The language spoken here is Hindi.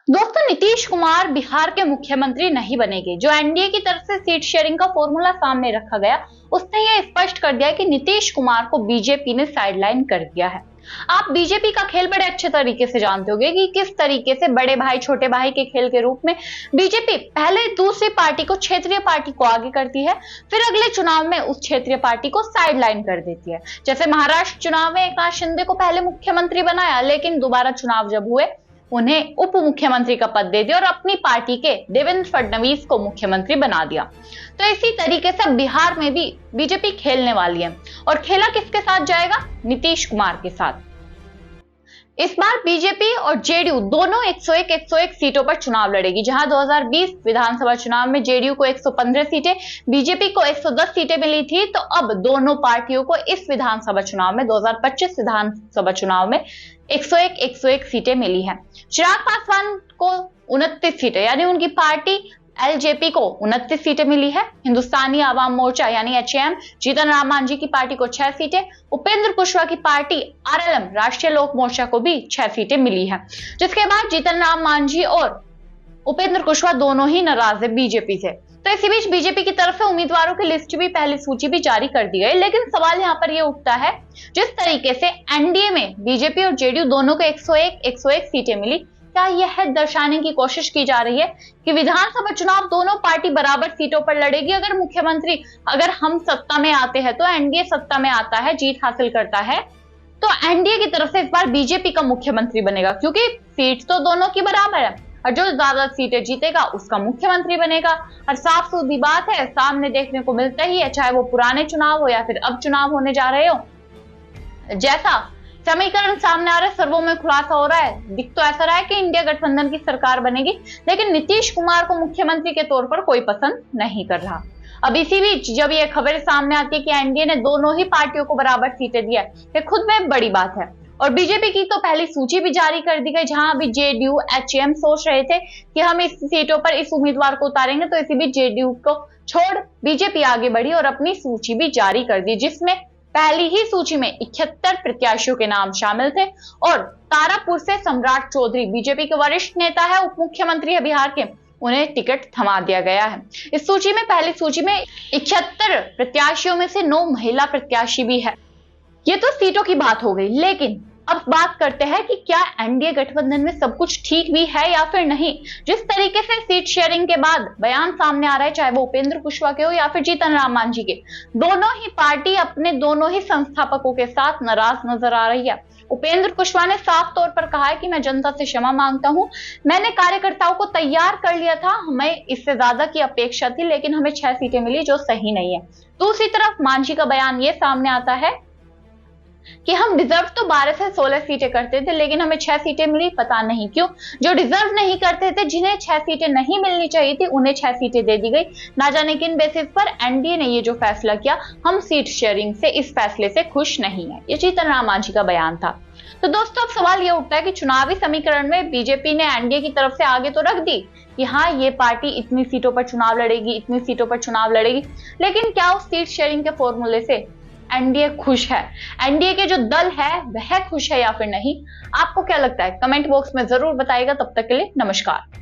दोस्तों, नीतीश कुमार बिहार के मुख्यमंत्री नहीं बनेंगे। जो एनडीए की तरफ से सीट शेयरिंग का फॉर्मूला सामने रखा गया, उसने यह स्पष्ट कर दिया कि नीतीश कुमार को बीजेपी ने साइडलाइन कर दिया है। आप बीजेपी का खेल बड़े अच्छे तरीके से जानते होंगे कि किस तरीके से बड़े भाई छोटे भाई के खेल के रूप में बीजेपी पहले दूसरी पार्टी को, क्षेत्रीय पार्टी को आगे करती है, फिर अगले चुनाव में उस क्षेत्रीय पार्टी को साइडलाइन कर देती है। जैसे महाराष्ट्र चुनाव में एकनाथ शिंदे को पहले मुख्यमंत्री बनाया, लेकिन दोबारा चुनाव जब हुए उन्हें उप मुख्यमंत्री का पद दे दिया और अपनी पार्टी के देवेंद्र फडणवीस को मुख्यमंत्री बना दिया। तो इसी तरीके से बिहार में भी बीजेपी खेलने वाली है और खेला किसके साथ जाएगा? नीतीश कुमार के साथ। इस बार बीजेपी और जेडीयू दोनों 101 सीटों पर चुनाव लड़ेगी। जहां 2020 विधानसभा चुनाव में जेडीयू को 115 सीटें, बीजेपी को 110 सीटें मिली थी, तो अब दोनों पार्टियों को इस विधानसभा चुनाव में 2025 विधानसभा चुनाव में 101 सीटें मिली हैं। चिराग पासवान को 29 सीटें, यानी उनकी पार्टी एलजेपी को 29 सीटें मिली है। हिंदुस्तानी आवाम मोर्चा यानी एचएम, जीतन राम मांझी की पार्टी को 6 सीटें, उपेंद्र कुशवाहा की पार्टी आरएलएम, राष्ट्रीय लोक मोर्चा को भी 6 सीटें मिली है। जिसके बाद जीतन राम मांझी और उपेंद्र कुशवाहा दोनों ही नाराज है बीजेपी से। तो इसी बीच बीजेपी की तरफ से उम्मीदवारों की लिस्ट भी, पहली सूची भी जारी कर दी गई। लेकिन सवाल यहाँ पर यह उठता है, जिस तरीके से एनडीए में बीजेपी और जेडीयू दोनों को 101 सीटें मिली, क्या यह दर्शाने की कोशिश की जा रही है कि विधानसभा चुनाव दोनों पार्टी बराबर सीटों पर लड़ेगी? अगर हम सत्ता में आते हैं तो एनडीए सत्ता में आता है, जीत हासिल करता है, तो एनडीए की तरफ से इस बार बीजेपी का मुख्यमंत्री बनेगा, क्योंकि सीट तो दोनों की बराबर है और जो ज्यादा सीटें जीतेगा उसका मुख्यमंत्री बनेगा। और साफ सीधी बात है, सामने देखने को मिलता ही है, चाहे वो पुराने चुनाव हो या फिर अब चुनाव होने जा रहे हो, जैसा समीकरण सामने आ रहा है, सर्वों में खुलासा हो रहा है, दिख तो ऐसा रहा है कि इंडिया गठबंधन की सरकार बनेगी, लेकिन नीतीश कुमार को मुख्यमंत्री के तौर पर कोई पसंद नहीं कर रहा। अब इसी बीच जब ये खबर सामने आती है कि एनडीए ने दोनों ही पार्टियों को बराबर सीटें दिया, ये खुद में बड़ी बात है। और बीजेपी की तो पहली सूची भी जारी कर दी गई, जहां अभी जेडीयू एचएम सोच रहे थे कि हम इस सीटों पर इस उम्मीदवार को उतारेंगे, तो इसी बीच जेडीयू को छोड़ बीजेपी आगे बढ़ी और अपनी सूची भी जारी कर दी, जिसमें पहली ही सूची में 71 प्रत्याशियों के नाम शामिल थे। और तारापुर से सम्राट चौधरी, बीजेपी के वरिष्ठ नेता है, उप मुख्यमंत्री है बिहार के, उन्हें टिकट थमा दिया गया है। इस सूची में, पहली सूची में 71 प्रत्याशियों में से 9 महिला प्रत्याशी भी है। ये तो सीटों की बात हो गई, लेकिन अब बात करते हैं कि क्या एनडीए गठबंधन में सब कुछ ठीक भी है या फिर नहीं। जिस तरीके से सीट शेयरिंग के बाद बयान सामने आ रहा है, चाहे वो उपेंद्र कुशवाहा के हो या फिर जीतन राम मांझी के, दोनों ही पार्टी अपने दोनों ही संस्थापकों के साथ नाराज नजर आ रही है। उपेंद्र कुशवाहा ने साफ तौर पर कहा है कि मैं जनता से क्षमा मांगता हूं, मैंने कार्यकर्ताओं को तैयार कर लिया था, हमें इससे ज्यादा की अपेक्षा थी, लेकिन हमें 6 सीटें मिली, जो सही नहीं है। दूसरी तरफ मांझी का बयान ये सामने आता है कि हम डिजर्व तो 12 से 16 सीटें करते थे, लेकिन हमें 6 सीटें मिली, पता नहीं क्यों। जो डिजर्व नहीं करते थे, जिन्हें 6 सीटें नहीं मिलनी चाहिए थी, उन्हें 6 सीटें दे दी गई। ना जाने किन बेसिस पर एनडीए ने ये जो फैसला किया, हम सीट शेयरिंग से, इस फैसले से खुश नहीं है। ये जीतन राम मांझी का बयान था। तो दोस्तों, अब सवाल ये उठता है कि चुनावी समीकरण में बीजेपी ने एनडीए की तरफ से आगे तो रख दी कि हाँ, ये पार्टी इतनी सीटों पर चुनाव लड़ेगी, इतनी सीटों पर चुनाव लड़ेगी, लेकिन क्या उस सीट शेयरिंग के फॉर्मूले से एनडीए खुश है? एनडीए के जो दल है वह खुश है या फिर नहीं? आपको क्या लगता है? कमेंट बॉक्स में जरूर बताइएगा। तब तक के लिए नमस्कार।